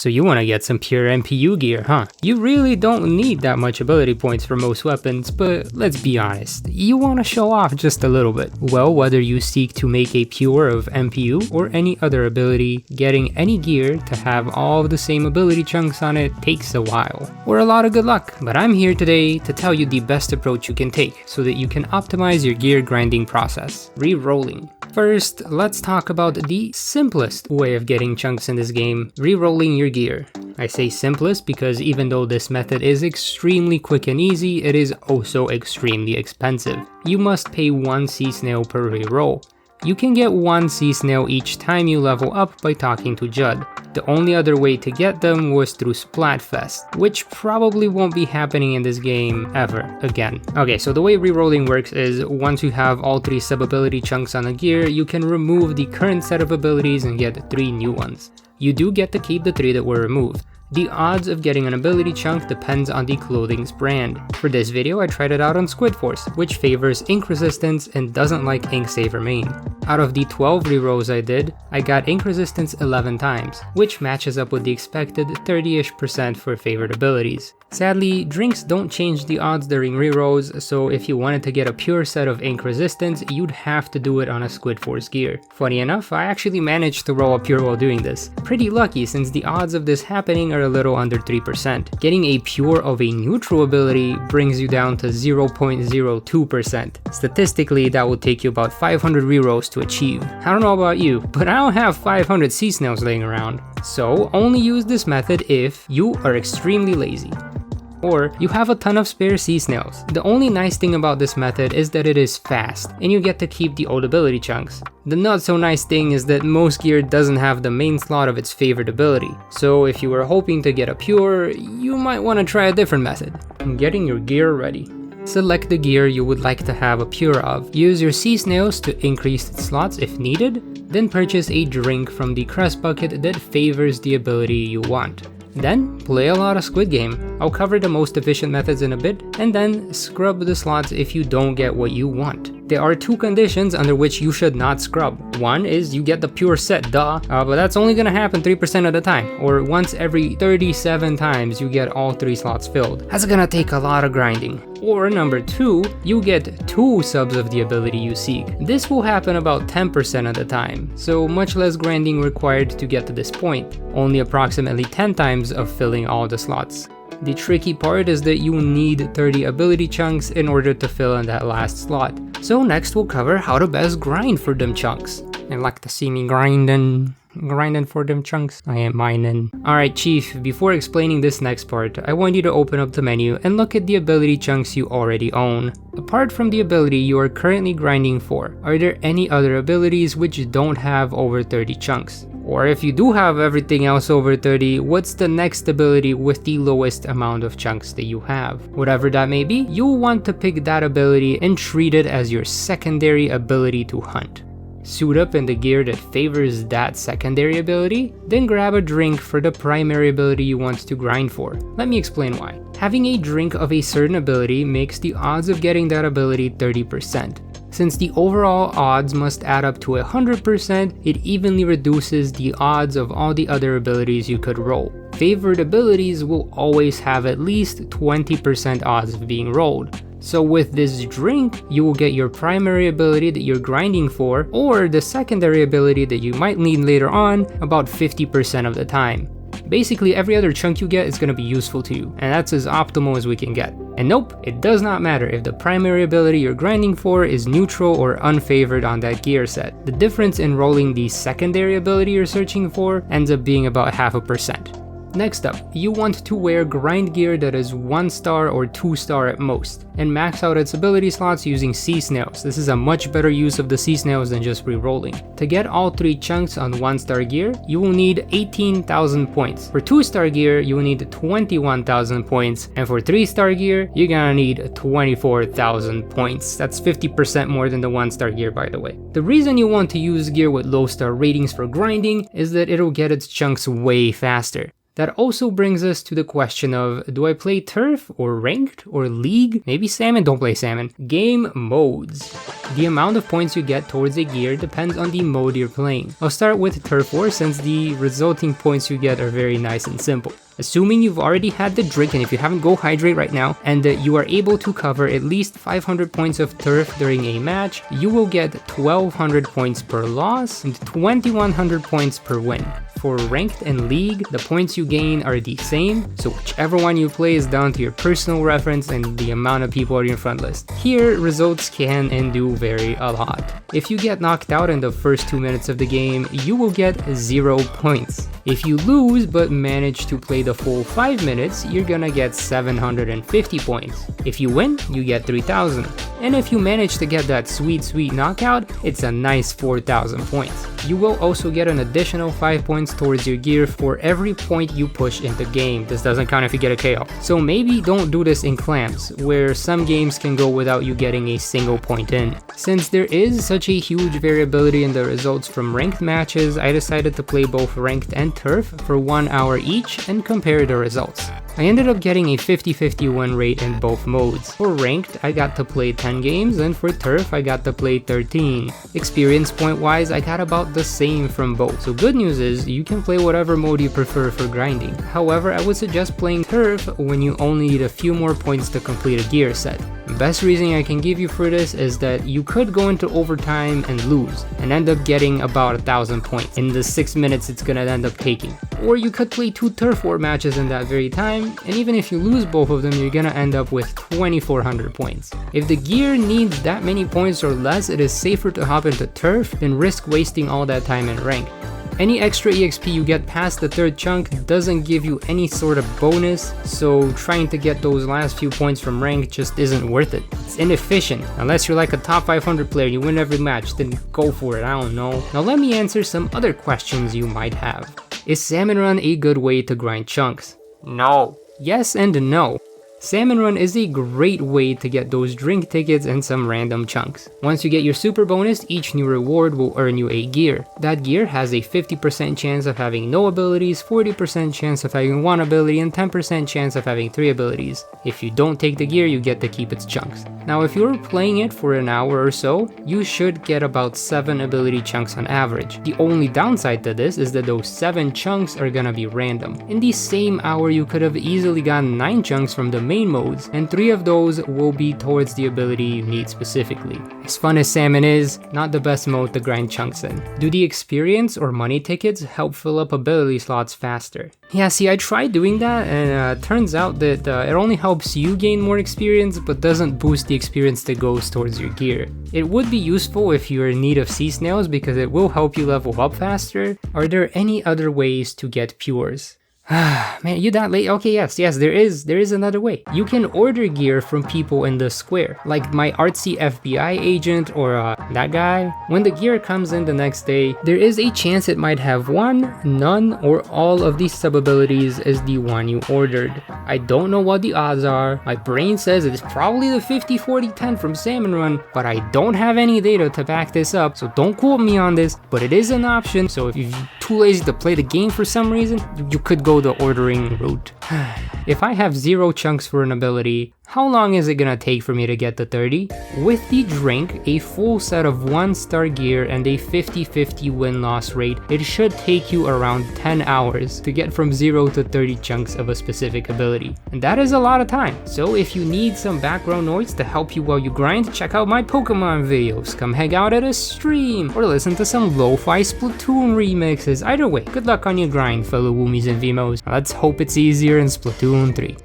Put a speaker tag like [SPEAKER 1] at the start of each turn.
[SPEAKER 1] So you want to get some pure MPU gear, huh? You really don't need that much ability points for most weapons, but let's be honest, you want to show off just a little bit. Well, whether you seek to make a pure of MPU or any other ability, getting any gear to have all of the same ability chunks on it takes a while, or a lot of good luck. But I'm here today to tell you the best approach you can take so that you can optimize your gear grinding process: rerolling. First, let's talk about the simplest way of getting chunks in this game: rerolling your gear. I say simplest because even though this method is extremely quick and easy, it is also extremely expensive. You must pay 1 sea snail per reroll. You can get 1 sea snail each time you level up by talking to Judd. The only other way to get them was through Splatfest, which probably won't be happening in this game ever again. Okay, so the way rerolling works is once you have all 3 sub-ability chunks on a gear, you can remove the current set of abilities and get 3 new ones. You do get to keep the 3 that were removed. The odds of getting an ability chunk depends on the clothing's brand. For this video, I tried it out on Squid Force, which favors ink resistance and doesn't like ink save remain. Out of the 12 rerolls I did, I got ink resistance 11 times, which matches up with the expected 30-ish% for favored abilities. Sadly, drinks don't change the odds during rerolls, so if you wanted to get a pure set of ink resistance, you'd have to do it on a Squid Force gear. Funny enough, I actually managed to roll a pure while doing this. Pretty lucky since the odds of this happening are a little under 3%. Getting a pure of a neutral ability brings you down to 0.02%. Statistically, that will take you about 500 rerolls to achieve. I don't know about you, but I don't have 500 sea snails laying around. So only use this method if you are extremely lazy, or you have a ton of spare sea snails. The only nice thing about this method is that it is fast, and you get to keep the old ability chunks. The not so nice thing is that most gear doesn't have the main slot of its favorite ability, so if you were hoping to get a pure, you might want to try a different method: getting your gear ready. Select the gear you would like to have a pure of. Use your sea snails to increase its slots if needed, then purchase a drink from the crest bucket that favors the ability you want. Then, play a lot of Squid Game. I'll cover the most efficient methods in a bit, and then scrub the slots if you don't get what you want. There are 2 conditions under which you should not scrub. One is you get the pure set, duh, but that's only gonna happen 3% of the time, or once every 37 times you get all 3 slots filled. That's gonna take a lot of grinding. Or number 2, you get 2 subs of the ability you seek. This will happen about 10% of the time, so much less grinding required to get to this point, only approximately 10 times of filling all the slots. The tricky part is that you need 30 ability chunks in order to fill in that last slot. So next we'll cover how to best grind for them chunks. And like to see me grinding for them chunks, I am mining. Alright Chief, before explaining this next part, I want you to open up the menu and look at the ability chunks you already own. Apart from the ability you are currently grinding for, are there any other abilities which don't have over 30 chunks? Or if you do have everything else over 30, what's the next ability with the lowest amount of chunks that you have? Whatever that may be, you'll want to pick that ability and treat it as your secondary ability to hunt. Suit up in the gear that favors that secondary ability, then grab a drink for the primary ability you want to grind for. Let me explain why. Having a drink of a certain ability makes the odds of getting that ability 30%. Since the overall odds must add up to 100%, it evenly reduces the odds of all the other abilities you could roll. Favored abilities will always have at least 20% odds of being rolled. So with this drink, you will get your primary ability that you're grinding for, or the secondary ability that you might need later on, about 50% of the time. Basically, every other chunk you get is going to be useful to you, and that's as optimal as we can get. And nope, it does not matter if the primary ability you're grinding for is neutral or unfavored on that gear set. The difference in rolling the secondary ability you're searching for ends up being about 0.5%. Next up, you want to wear grind gear that is 1 star or 2 star at most, and max out its ability slots using sea snails. This is a much better use of the sea snails than just rerolling. To get all 3 chunks on 1 star gear, you will need 18,000 points. For 2 star gear, you will need 21,000 points, and for 3 star gear, you're gonna need 24,000 points. That's 50% more than the 1 star gear, by the way. The reason you want to use gear with low star ratings for grinding is that it'll get its chunks way faster. That also brings us to the question of, do I play Turf or Ranked or League? Maybe Salmon? Don't play Salmon. Game modes. The amount of points you get towards a gear depends on the mode you're playing. I'll start with Turf War since the resulting points you get are very nice and simple. Assuming you've already had the drink, and if you haven't, go hydrate right now, and you are able to cover at least 500 points of turf during a match, you will get 1200 points per loss and 2100 points per win. For Ranked and League, the points you gain are the same, so whichever one you play is down to your personal reference and the amount of people on your front list. Here, results can and do vary a lot. If you get knocked out in the first 2 minutes of the game, you will get 0 points. If you lose but manage to play the full 5 minutes, you're gonna get 750 points. If you win, you get 3000. And if you manage to get that sweet knockout, it's a nice 4000 points. You will also get an additional 5 points towards your gear for every point you push in the game. This doesn't count if you get a KO. So maybe don't do this in clams, where some games can go without you getting a single point in. Since there is such a huge variability in the results from ranked matches, I decided to play both ranked and turf for 1 hour each and compare the results. I ended up getting a 50-50 win rate in both modes. For ranked, I got to play 10 games, and for turf, I got to play 13. Experience point wise, I got about the same from both. So good news is, you can play whatever mode you prefer for grinding. However, I would suggest playing turf when you only need a few more points to complete a gear set. The best reason I can give you for this is that you could go into overtime and lose, and end up getting about 1000 points in the 6 minutes it's gonna end up taking. Or you could play 2 turf war matches in that very time, and even if you lose both of them, you're gonna end up with 2400 points. If the gear needs that many points or less, it is safer to hop into turf than risk wasting all that time in rank. Any extra EXP you get past the 3rd chunk doesn't give you any sort of bonus, so trying to get those last few points from rank just isn't worth it. It's inefficient. Unless you're like a top 500 player, you win every match, then go for it, I don't know. Now let me answer some other questions you might have. Is Salmon Run a good way to grind chunks? No. Yes and no. Salmon Run is a great way to get those drink tickets and some random chunks. Once you get your super bonus, each new reward will earn you a gear. That gear has a 50% chance of having no abilities, 40% chance of having 1 ability, and 10% chance of having 3 abilities. If you don't take the gear, you get to keep its chunks. Now if you're playing it for an hour or so, you should get about 7 ability chunks on average. The only downside to this is that those 7 chunks are gonna be random. In the same hour, you could have easily gotten 9 chunks from the main modes, and 3 of those will be towards the ability you need specifically. As fun as Salmon is, not the best mode to grind chunks in. Do the experience or money tickets help fill up ability slots faster? Yeah, see, I tried doing that, and turns out that it only helps you gain more experience, but doesn't boost the experience that goes towards your gear. It would be useful if you're in need of sea snails because it will help you level up faster. Are there any other ways to get pures? Man, you that late? Okay, yes, there is another way. You can order gear from people in the square, like my artsy FBI agent or that guy. When the gear comes in the next day, there is a chance it might have 1, none, or all of these sub-abilities as the one you ordered. I don't know what the odds are. My brain says it's probably the 50-40-10 from Salmon Run, but I don't have any data to back this up, so don't quote me on this, but it is an option. So if you're too lazy to play the game for some reason, you could go the ordering route. If I have 0 chunks for an ability, how long is it gonna take for me to get to 30? With the drink, a full set of 1-star gear, and a 50-50 win-loss rate, it should take you around 10 hours to get from 0 to 30 chunks of a specific ability. And that is a lot of time. So if you need some background noise to help you while you grind, check out my Pokemon videos, come hang out at a stream, or listen to some lo-fi Splatoon remixes. Either way, good luck on your grind, fellow Woomies and Vimos. Let's hope it's easier in Splatoon 3.